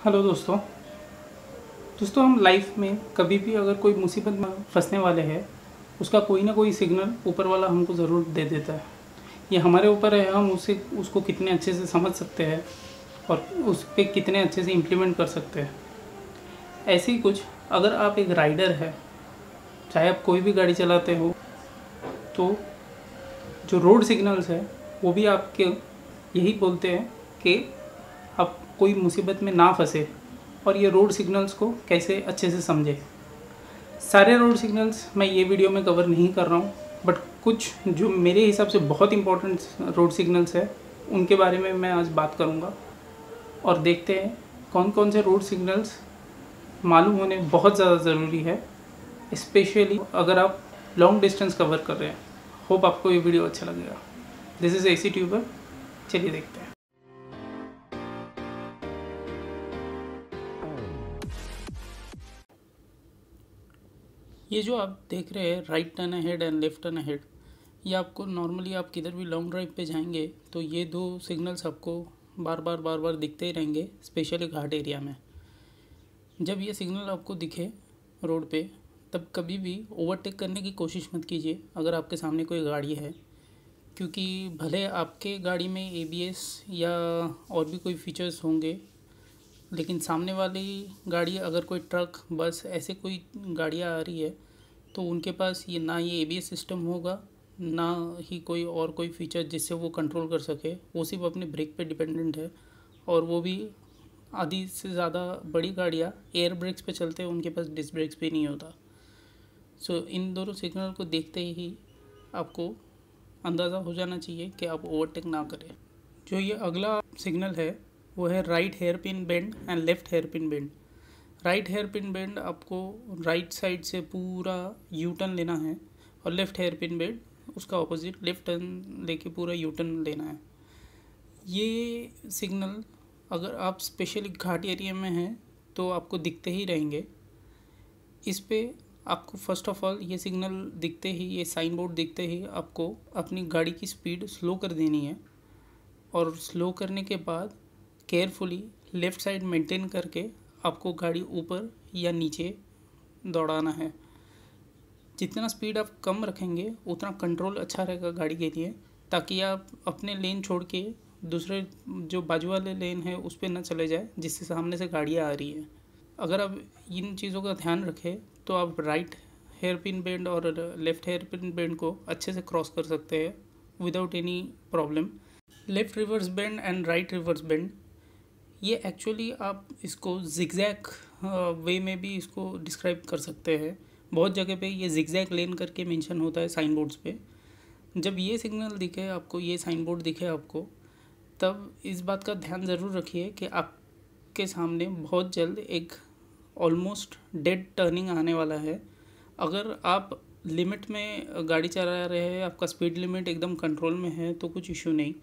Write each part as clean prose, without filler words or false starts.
Hello दोस्तों। हम life में कभी भी अगर कोई मुसीबत में फंसने वाले हैं, उसका कोई ना कोई सिग्नल ऊपर वाला हमको ज़रूर दे देता है। ये हमारे ऊपर है, हम उसको कितने अच्छे से समझ सकते हैं और उस पर कितने अच्छे से इम्प्लीमेंट कर सकते हैं। ऐसे ही कुछ, अगर आप एक राइडर है, चाहे आप कोई भी गाड़ी चलाते हो, तो जो रोड सिग्नल्स है वो भी आपके यही बोलते हैं कि आप कोई मुसीबत में ना फंसे और ये रोड सिग्नल्स को कैसे अच्छे से समझे। सारे रोड सिग्नल्स मैं ये वीडियो में कवर नहीं कर रहा हूँ, बट कुछ जो मेरे हिसाब से बहुत इंपॉर्टेंट रोड सिग्नल्स है उनके बारे में मैं आज बात करूँगा। और देखते हैं कौन कौन से रोड सिग्नल्स मालूम होने बहुत ज़्यादा ज़रूरी है, स्पेशली अगर आप लॉन्ग डिस्टेंस कवर कर रहे हैं। होप आपको ये वीडियो अच्छा लगेगा। This is AC tuber. चलिए देखते हैं। ये जो आप देख रहे हैं right turn ahead and left turn ahead, ये आपको नॉर्मली आप किधर भी लॉन्ग ड्राइव पे जाएंगे तो ये दो सिग्नल्स आपको बार बार दिखते ही रहेंगे, स्पेशली घाट एरिया में। जब ये सिग्नल आपको दिखे रोड पे, तब कभी भी ओवरटेक करने की कोशिश मत कीजिए अगर आपके सामने कोई गाड़ी है, क्योंकि भले आपके गाड़ी में ABS या और भी कोई फीचर्स होंगे, लेकिन सामने वाली गाड़ी अगर कोई ट्रक, बस ऐसे कोई गाड़ियाँ आ रही है तो उनके पास ये ना ये ABS सिस्टम होगा, ना ही कोई और कोई फीचर जिससे वो कंट्रोल कर सके। वो सिर्फ अपने ब्रेक पे डिपेंडेंट है, और वो भी आधी से ज़्यादा बड़ी गाड़ियाँ एयर ब्रेक्स पे चलते हैं, उनके पास डिस्क ब्रेक्स भी नहीं होता। सो इन दोनों सिग्नल को देखते ही आपको अंदाज़ा हो जाना चाहिए कि आप ओवरटेक ना करें। जो ये अगला सिग्नल है वो है right hairpin bend and left hairpin bend. Right hairpin bend आपको राइट साइड से पूरा यू टर्न लेना है, और लेफ़्ट हेयर पिन बेंड उसका ऑपोजिट लेफ़्ट टर्न लेके पूरा यू टर्न लेना है। ये सिग्नल अगर आप स्पेशली घाट एरिया में हैं तो आपको दिखते ही रहेंगे। इस पे आपको फर्स्ट ऑफ ऑल ये सिग्नल दिखते ही, ये साइन बोर्ड दिखते ही आपको अपनी गाड़ी की स्पीड स्लो कर देनी है, और स्लो करने के बाद केयरफुली लेफ़्ट साइड मेंटेन करके आपको गाड़ी ऊपर या नीचे दौड़ाना है। जितना स्पीड आप कम रखेंगे उतना कंट्रोल अच्छा रहेगा गाड़ी के लिए, ताकि आप अपने लेन छोड़ के दूसरे जो बाजू वाले लेन है उस पर ना चले जाए जिससे सामने से गाड़ियाँ आ रही है। अगर आप इन चीज़ों का ध्यान रखें तो आप राइट हेयर पिन बेंड और लेफ़्ट हेयर पिन बेंड को अच्छे से क्रॉस कर सकते हैं without any problem. Left reverse bend and right reverse bend, ये एक्चुअली आप इसको जिगजैग वे में भी इसको डिस्क्राइब कर सकते हैं। बहुत जगह पे ये जिगजैग लेन करके मेंशन होता है साइन बोर्ड्स पे। जब ये सिग्नल दिखे आपको, ये साइन बोर्ड दिखे आपको, तब इस बात का ध्यान ज़रूर रखिए कि आपके सामने बहुत जल्द एक ऑलमोस्ट डेड टर्निंग आने वाला है। अगर आप लिमिट में गाड़ी चला रहे हैं, आपका स्पीड लिमिट एकदम कंट्रोल में है तो कुछ इशू नहीं,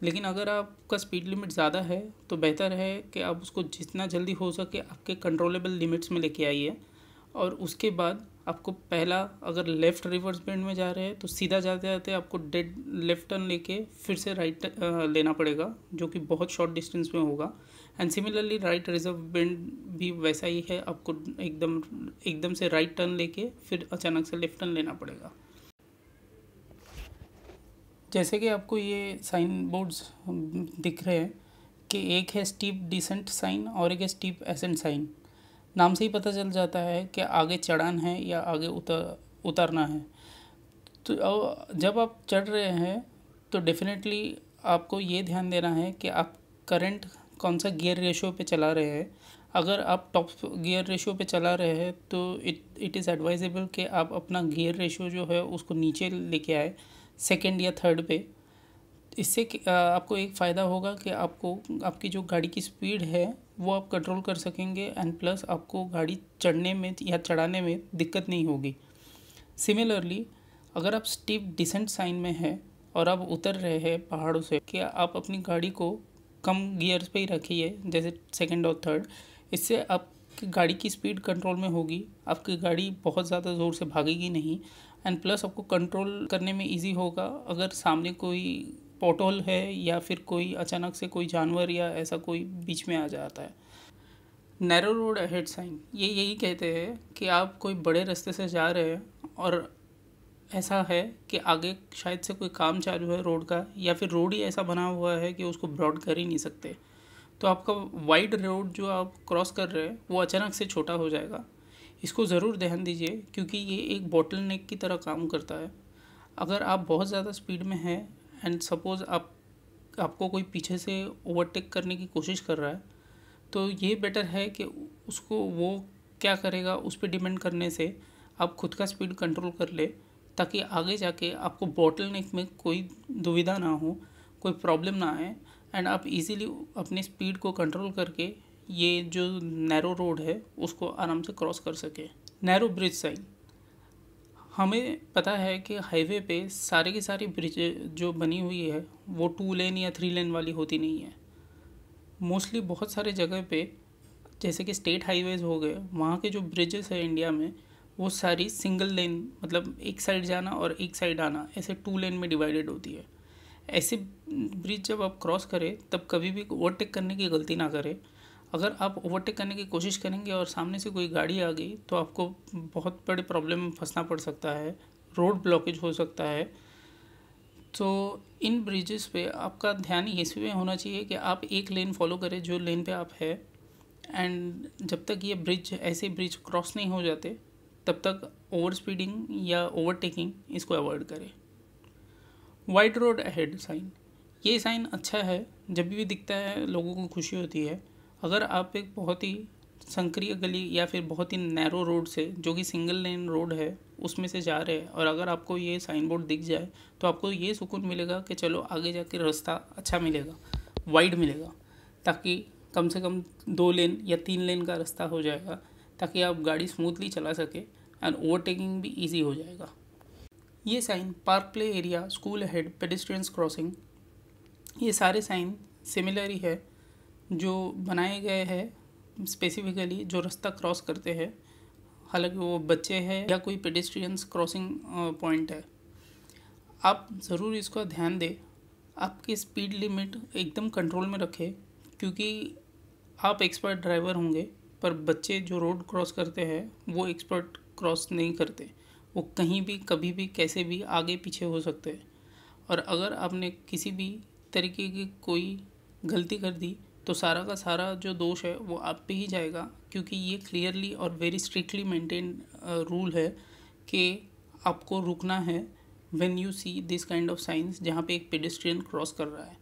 लेकिन अगर आपका स्पीड लिमिट ज़्यादा है तो बेहतर है कि आप उसको जितना जल्दी हो सके आपके कंट्रोलेबल लिमिट्स में लेके आइए। और उसके बाद आपको पहला, अगर लेफ़्ट रिवर्स बेंड में जा रहे हैं तो सीधा जाते जाते आपको डेड लेफ़्ट टर्न लेके फिर से राइट लेना पड़ेगा, जो कि बहुत शॉर्ट डिस्टेंस में होगा। And similarly right reserve bend भी वैसा ही है, आपको एकदम से राइट टर्न लेके फिर अचानक से लेफ़्ट टर्न लेना पड़ेगा। जैसे कि आपको ये साइन बोर्ड्स दिख रहे हैं कि एक है स्टीप डिसेंट साइन और एक है स्टीप एसेंट साइन। नाम से ही पता चल जाता है कि आगे चढ़ान है या आगे उतरना है। तो जब आप चढ़ रहे हैं तो डेफिनेटली आपको ये ध्यान देना है कि आप करंट कौन सा गियर रेशियो पे चला रहे हैं। अगर आप टॉप गियर रेशियो पे चला रहे हैं तो इट इज़ एडवाइजेबल कि आप अपना गियर रेशियो जो है उसको नीचे लेके आए, सेकंड या थर्ड पे। इससे आपको एक फ़ायदा होगा कि आपको आपकी जो गाड़ी की स्पीड है वो आप कंट्रोल कर सकेंगे, एंड प्लस आपको गाड़ी चढ़ने में या चढ़ाने में दिक्कत नहीं होगी। सिमिलरली अगर आप स्टीप डिसेंट साइन में हैं और आप उतर रहे हैं पहाड़ों से, कि आप अपनी गाड़ी को कम गियर्स पे ही रखिए, जैसे सेकंड और थर्ड। इससे आपकी गाड़ी की स्पीड कंट्रोल में होगी, आपकी गाड़ी बहुत ज़्यादा ज़ोर से भागेगी नहीं, एंड प्लस आपको कंट्रोल करने में इजी होगा अगर सामने कोई पोटहोल है या फिर कोई अचानक से कोई जानवर या ऐसा कोई बीच में आ जाता है। नैरो रोड अहेड साइन ये यही कहते हैं कि आप कोई बड़े रास्ते से जा रहे हैं और ऐसा है कि आगे शायद से कोई काम चालू है रोड का, या फिर रोड ही ऐसा बना हुआ है कि उसको ब्रॉड कर ही नहीं सकते, तो आपका वाइड रोड जो आप क्रॉस कर रहे हैं वो अचानक से छोटा हो जाएगा। इसको ज़रूर ध्यान दीजिए क्योंकि ये एक बॉटल नेक की तरह काम करता है। अगर आप बहुत ज़्यादा स्पीड में हैं एंड सपोज़ आपको कोई पीछे से ओवरटेक करने की कोशिश कर रहा है, तो ये बेटर है कि उसको वो क्या करेगा उस पर डिपेंड करने से आप खुद का स्पीड कंट्रोल कर ले, ताकि आगे जाके आपको बॉटल नेक में कोई दुविधा ना हो, कोई प्रॉब्लम ना आए एंड आप इजीली अपनी स्पीड को कंट्रोल करके ये जो नैरो रोड है उसको आराम से क्रॉस कर सके। नैरो ब्रिज साइन, हमें पता है कि हाईवे पे सारे की सारी ब्रिज जो बनी हुई है वो 2 लेन या 3 लेन वाली होती नहीं है। मोस्टली बहुत सारे जगह पे जैसे कि स्टेट हाईवेज़ हो गए, वहाँ के जो ब्रिजेस है इंडिया में वो सारी सिंगल लेन, मतलब एक साइड जाना और एक साइड आना, ऐसे 2 लेन में डिवाइडेड होती है। ऐसे ब्रिज जब आप क्रॉस करें तब कभी भी ओवरटेक करने की गलती ना करें। अगर आप ओवरटेक करने की कोशिश करेंगे और सामने से कोई गाड़ी आ गई तो आपको बहुत बड़े प्रॉब्लम में फंसना पड़ सकता है, रोड ब्लॉकेज हो सकता है। तो इन ब्रिजेस पे आपका ध्यान इसमें होना चाहिए कि आप एक लेन फॉलो करें जो लेन पे आप है, एंड जब तक ये ब्रिज ऐसे ब्रिज क्रॉस नहीं हो जाते तब तक ओवर स्पीडिंग या ओवरटेकिंग इसको अवॉइड करें। वाइड रोड अहेड साइन, ये साइन अच्छा है, जब भी दिखता है लोगों को खुशी होती है। अगर आप एक बहुत ही संकरीय गली या फिर बहुत ही नैरो रोड से, जो कि सिंगल लेन रोड है, उसमें से जा रहे हैं और अगर आपको ये साइन बोर्ड दिख जाए तो आपको ये सुकून मिलेगा कि चलो आगे जाके रास्ता अच्छा मिलेगा, वाइड मिलेगा, ताकि कम से कम 2 लेन या 3 लेन का रास्ता हो जाएगा, ताकि आप गाड़ी स्मूथली चला सके एंड ओवरटेकिंग भी ईजी हो जाएगा। ये sign park play area, school ahead, pedestrians crossing, ये सारे साइन सिमिलर ही है जो बनाए गए हैं स्पेसिफिकली जो रास्ता क्रॉस करते हैं, हालांकि वो बच्चे हैं या कोई पेडेस्ट्रियंस क्रॉसिंग पॉइंट है। आप ज़रूर इसका ध्यान दें, आपकी स्पीड लिमिट एकदम कंट्रोल में रखें, क्योंकि आप एक्सपर्ट ड्राइवर होंगे पर बच्चे जो रोड क्रॉस करते हैं वो एक्सपर्ट क्रॉस नहीं करते, वो कहीं भी कभी भी कैसे भी आगे पीछे हो सकते हैं। और अगर आपने किसी भी तरीके की कोई गलती कर दी तो सारा का सारा जो दोष है वो आप पे ही जाएगा, क्योंकि ये क्लियरली और वेरी स्ट्रिक्टली मेंटेन रूल है कि आपको रुकना है when you see this kind of science जहाँ पे एक पेडेस्ट्रियन क्रॉस कर रहा है।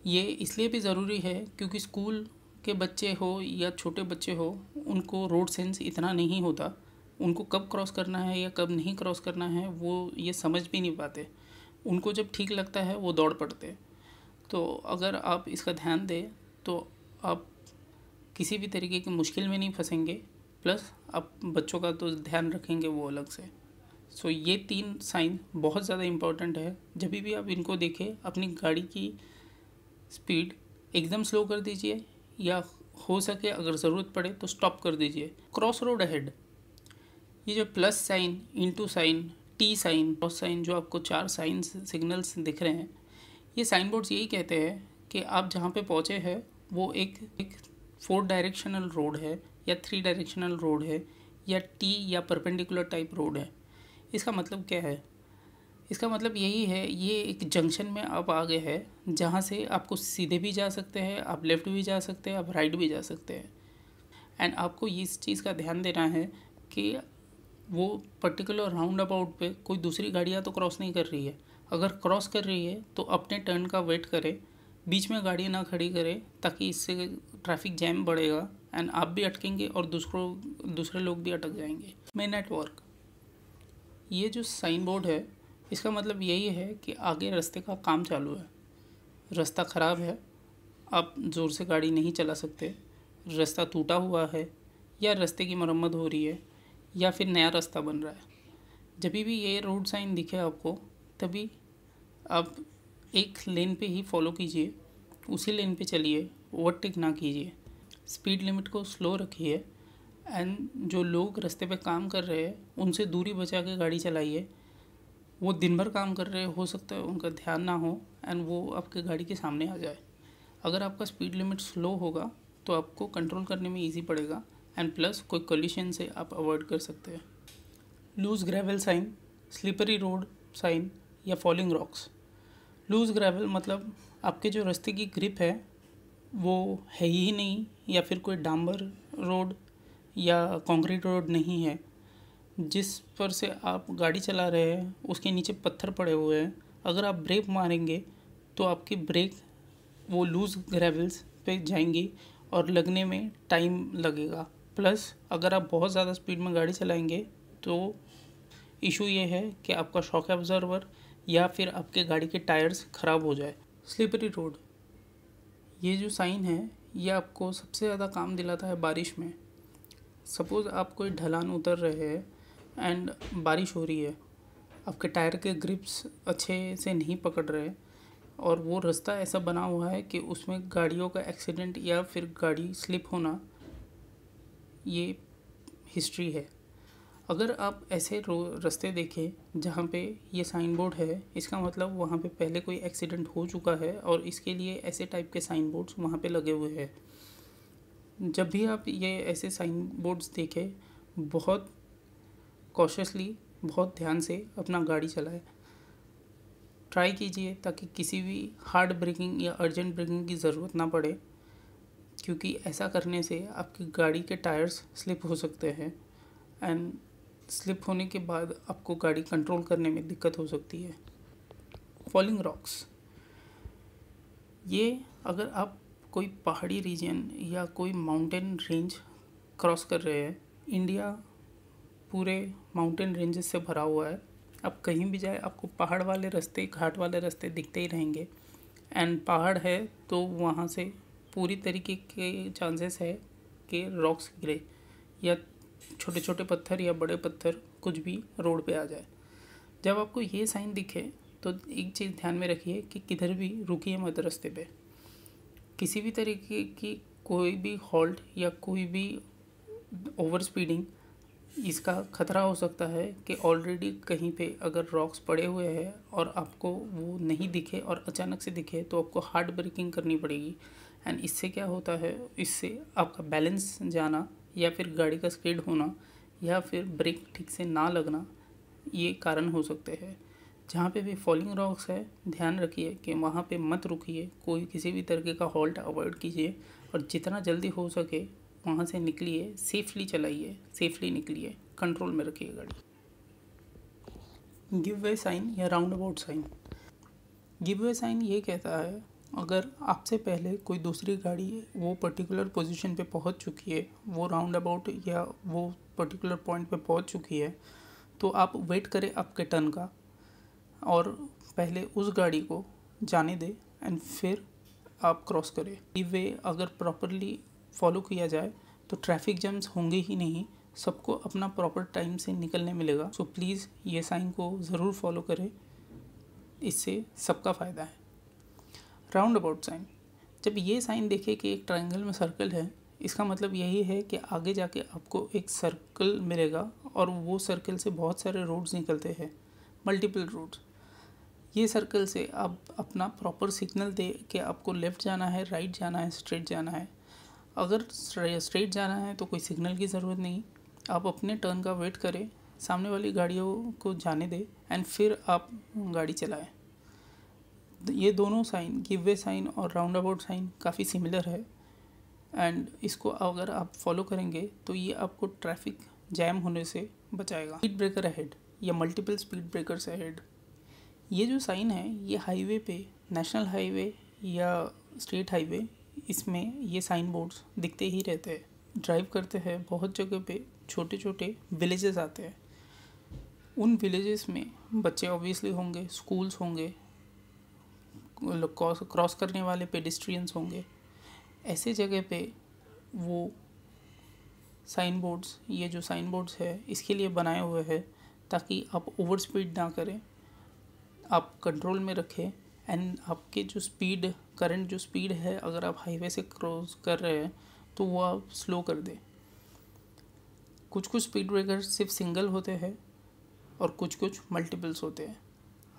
ये इसलिए भी ज़रूरी है क्योंकि स्कूल के बच्चे हो या छोटे बच्चे हो, उनको रोड सेंस इतना नहीं होता, उनको कब क्रॉस करना है या कब नहीं क्रॉस करना है वो ये समझ भी नहीं पाते, उनको जब ठीक लगता है वो दौड़ पड़ते। तो अगर आप इसका ध्यान दें तो आप किसी भी तरीके की मुश्किल में नहीं फंसेंगे, प्लस आप बच्चों का तो ध्यान रखेंगे वो अलग से। सो ये 3 साइन बहुत ज़्यादा इम्पोर्टेंट है। जब भी आप इनको देखें अपनी गाड़ी की स्पीड एकदम स्लो कर दीजिए या हो सके अगर ज़रूरत पड़े तो स्टॉप कर दीजिए। क्रॉस रोड अहेड, ये जो plus sign, into sign, T sign, cross sign, जो आपको 4 साइन सिग्नल्स दिख रहे हैं, ये साइन बोर्ड्स यही कहते हैं कि आप जहाँ पे पहुँचे हैं वो एक 4 डायरेक्शनल रोड है या 3 डायरेक्शनल रोड है या टी या परपेंडिकुलर टाइप रोड है। इसका मतलब क्या है? इसका मतलब यही है, ये एक जंक्शन में आप आ गए हैं जहाँ से आपको सीधे भी जा सकते हैं, आप लेफ़्ट भी जा सकते हैं, आप राइट भी जा सकते हैं। एंड आपको इस चीज़ का ध्यान देना है कि वो पर्टिकुलर राउंड अबाउट पे कोई दूसरी गाड़ियाँ तो क्रॉस नहीं कर रही है। अगर क्रॉस कर रही है तो अपने टर्न का वेट करें, बीच में गाड़ी ना खड़ी करें, ताकि इससे ट्रैफिक जैम बढ़ेगा एंड आप भी अटकेंगे और दूसरे लोग भी अटक जाएंगे। मेन नेटवर्क, ये जो साइन बोर्ड है इसका मतलब यही है कि आगे रास्ते का काम चालू है, रास्ता ख़राब है, आप ज़ोर से गाड़ी नहीं चला सकते, रास्ता टूटा हुआ है या रास्ते की मरम्मत हो रही है या फिर नया रास्ता बन रहा है। जब भी ये रोड साइन दिखे आपको तभी आप एक लेन पे ही फॉलो कीजिए, उसी लेन पे चलिए, ओवरटेक ना कीजिए, स्पीड लिमिट को स्लो रखिए एंड जो लोग रास्ते पे काम कर रहे हैं उनसे दूरी बचा के गाड़ी चलाइए। वो दिन भर काम कर रहे हो सकता है उनका ध्यान ना हो एंड वो आपके गाड़ी के सामने आ जाए। अगर आपका स्पीड लिमिट स्लो होगा तो आपको कंट्रोल करने में इजी पड़ेगा एंड प्लस कोई कोलिशन से आप अवॉइड कर सकते हैं। Loose gravel sign, slippery road sign या फॉलिंग रॉक्स। लूज ग्रेवल मतलब आपके जो रास्ते की ग्रिप है वो है ही नहीं, या फिर कोई डांबर रोड या कंक्रीट रोड नहीं है जिस पर से आप गाड़ी चला रहे हैं, उसके नीचे पत्थर पड़े हुए हैं। अगर आप ब्रेक मारेंगे तो आपकी ब्रेक वो लूज ग्रेवल्स पे जाएंगी और लगने में टाइम लगेगा। प्लस अगर आप बहुत ज़्यादा स्पीड में गाड़ी चलाएंगे तो इशू ये है कि आपका शॉक एब्जॉर्वर या फिर आपके गाड़ी के टायर्स ख़राब हो जाए। स्लिपरी रोड, ये जो साइन है ये आपको सबसे ज़्यादा काम दिलाता है बारिश में। सपोज़ आप कोई ढलान उतर रहे हैं एंड बारिश हो रही है, आपके टायर के ग्रिप्स अच्छे से नहीं पकड़ रहे और वो रास्ता ऐसा बना हुआ है कि उसमें गाड़ियों का एक्सीडेंट या फिर गाड़ी स्लिप होना ये हिस्ट्री है। अगर आप ऐसे रास्ते देखें जहाँ पे ये साइन बोर्ड है, इसका मतलब वहाँ पे पहले कोई एक्सीडेंट हो चुका है और इसके लिए ऐसे टाइप के साइन बोर्ड्स वहाँ पे लगे हुए हैं। जब भी आप ये ऐसे साइन बोर्ड्स देखें, बहुत कॉशियसली, बहुत ध्यान से अपना गाड़ी चलाएं। ट्राई कीजिए ताकि किसी भी हार्ड ब्रेकिंग या अर्जेंट ब्रेकिंग की ज़रूरत ना पड़े, क्योंकि ऐसा करने से आपकी गाड़ी के टायर्स स्लिप हो सकते हैं एंड स्लिप होने के बाद आपको गाड़ी कंट्रोल करने में दिक्कत हो सकती है। फॉलिंग रॉक्स, ये अगर आप कोई पहाड़ी रीजन या कोई माउंटेन रेंज क्रॉस कर रहे हैं, इंडिया पूरे माउंटेन रेंजेस से भरा हुआ है। आप कहीं भी जाए आपको पहाड़ वाले रास्ते, घाट वाले रास्ते दिखते ही रहेंगे एंड पहाड़ है तो वहाँ से पूरी तरीके के चांसेस है कि रॉक्स गिरे या छोटे छोटे पत्थर या बड़े पत्थर कुछ भी रोड पे आ जाए। जब आपको ये साइन दिखे तो एक चीज़ ध्यान में रखिए कि किधर भी रुकिए मत रास्ते पे। किसी भी तरीके की कोई भी हॉल्ट या कोई भी ओवर स्पीडिंग, इसका ख़तरा हो सकता है कि ऑलरेडी कहीं पे अगर रॉक्स पड़े हुए हैं और आपको वो नहीं दिखे और अचानक से दिखे तो आपको हार्ड ब्रेकिंग करनी पड़ेगी एंड इससे क्या होता है, इससे आपका बैलेंस जाना या फिर गाड़ी का स्किड होना या फिर ब्रेक ठीक से ना लगना, ये कारण हो सकते हैं। जहाँ पे भी फॉलिंग रॉक्स है ध्यान रखिए कि वहाँ पे मत रुकिए, कोई किसी भी तरीके का हॉल्ट अवॉइड कीजिए और जितना जल्दी हो सके वहाँ से निकलिए, सेफली चलाइए, सेफली निकलिए, कंट्रोल में रखिए गाड़ी। गिव वे साइन या roundabout sign. Give way sign ये कहता है अगर आपसे पहले कोई दूसरी गाड़ी वो पर्टिकुलर पोजीशन पे पहुंच चुकी है, वो राउंड अबाउट या वो पर्टिकुलर पॉइंट पे पहुंच चुकी है, तो आप वेट करें आपके टर्न का और पहले उस गाड़ी को जाने दें एंड फिर आप क्रॉस करें। गिव वे अगर प्रॉपरली फॉलो किया जाए तो ट्रैफिक जैम्स होंगे ही नहीं, सबको अपना प्रॉपर टाइम से निकलने मिलेगा। सो प्लीज़ ये साइन को ज़रूर फॉलो करें, इससे सबका फ़ायदा है। राउंड अबाउट साइन, जब ये साइन देखे कि एक ट्रायंगल में सर्कल है, इसका मतलब यही है कि आगे जाके आपको एक सर्कल मिलेगा और वो सर्कल से बहुत सारे रोड्स निकलते हैं, मल्टीपल रोड्स। ये सर्कल से आप अपना प्रॉपर सिग्नल दे कि आपको लेफ़्ट जाना है, राइट जाना है, स्ट्रेट जाना है। अगर स्ट्रेट जाना है तो कोई सिग्नल की ज़रूरत नहीं, आप अपने टर्न का वेट करें, सामने वाली गाड़ियों को जाने दें एंड फिर आप गाड़ी चलाएं। ये दोनों साइन, गिव वे साइन और राउंड अबाउट साइन काफ़ी सिमिलर है एंड इसको अगर आप फॉलो करेंगे तो ये आपको ट्रैफिक जैम होने से बचाएगा। स्पीड ब्रेकर अहेड या मल्टीपल स्पीड ब्रेकर्स अहेड, ये जो साइन है ये हाईवे पे, नेशनल हाईवे या स्टेट हाईवे, इसमें ये साइन बोर्ड्स दिखते ही रहते हैं। ड्राइव करते हैं बहुत जगह पे छोटे छोटे विलेजेस आते हैं, उन विलेजेस में बच्चे ऑब्वियसली होंगे, स्कूल्स होंगे, क्रॉस करने वाले पेडिस्ट्रियंस होंगे। ऐसे जगह पे वो साइन बोर्ड्स, ये जो साइन बोर्ड्स है इसके लिए बनाए हुए हैं ताकि आप ओवर स्पीड ना करें, आप कंट्रोल में रखें एंड आपके जो स्पीड, करंट जो स्पीड है अगर आप हाईवे से क्रॉस कर रहे हैं तो वो आप स्लो कर दें। कुछ कुछ स्पीड ब्रेकर सिर्फ सिंगल होते हैं और कुछ कुछ मल्टीपल्स होते हैं।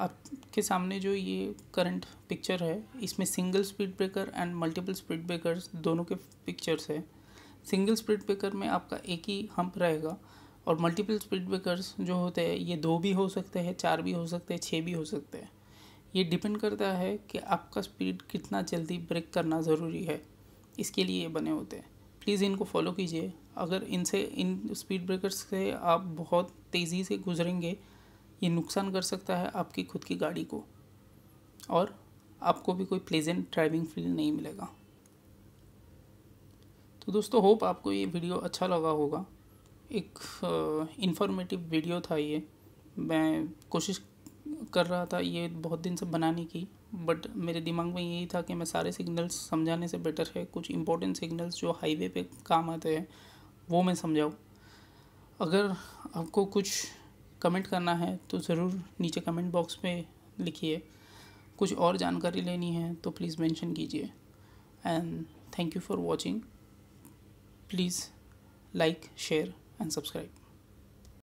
आपके सामने जो ये करंट पिक्चर है, इसमें single speed breaker and multiple speed breakers दोनों के पिक्चर्स है। सिंगल स्पीड ब्रेकर में आपका एक ही हम्प रहेगा, और मल्टीपल स्पीड ब्रेकर्स जो होते हैं ये 2 भी हो सकते हैं, 4 भी हो सकते हैं, 6 भी हो सकते हैं। ये डिपेंड करता है कि आपका स्पीड कितना जल्दी ब्रेक करना ज़रूरी है, इसके लिए ये बने होते हैं। प्लीज़ इनको फॉलो कीजिए। अगर इन स्पीड ब्रेकर्स से आप बहुत तेज़ी से गुजरेंगे, ये नुकसान कर सकता है आपकी खुद की गाड़ी को, और आपको भी कोई प्लेजेंट ड्राइविंग फील नहीं मिलेगा। तो दोस्तों, होप आपको ये वीडियो अच्छा लगा होगा। एक इंफॉर्मेटिव वीडियो था ये। मैं कोशिश कर रहा था ये बहुत दिन से बनाने की, बट मेरे दिमाग में यही था कि मैं सारे सिग्नल्स समझाने से बेटर है कुछ इंपॉर्टेंट सिग्नल्स जो हाईवे पे काम आते हैं वो मैं समझाऊँ। अगर आपको कुछ कमेंट करना है तो ज़रूर नीचे कमेंट बॉक्स में लिखिए। कुछ और जानकारी लेनी है तो प्लीज़ मेंशन कीजिए। And thank you for watching. Please like, share and subscribe.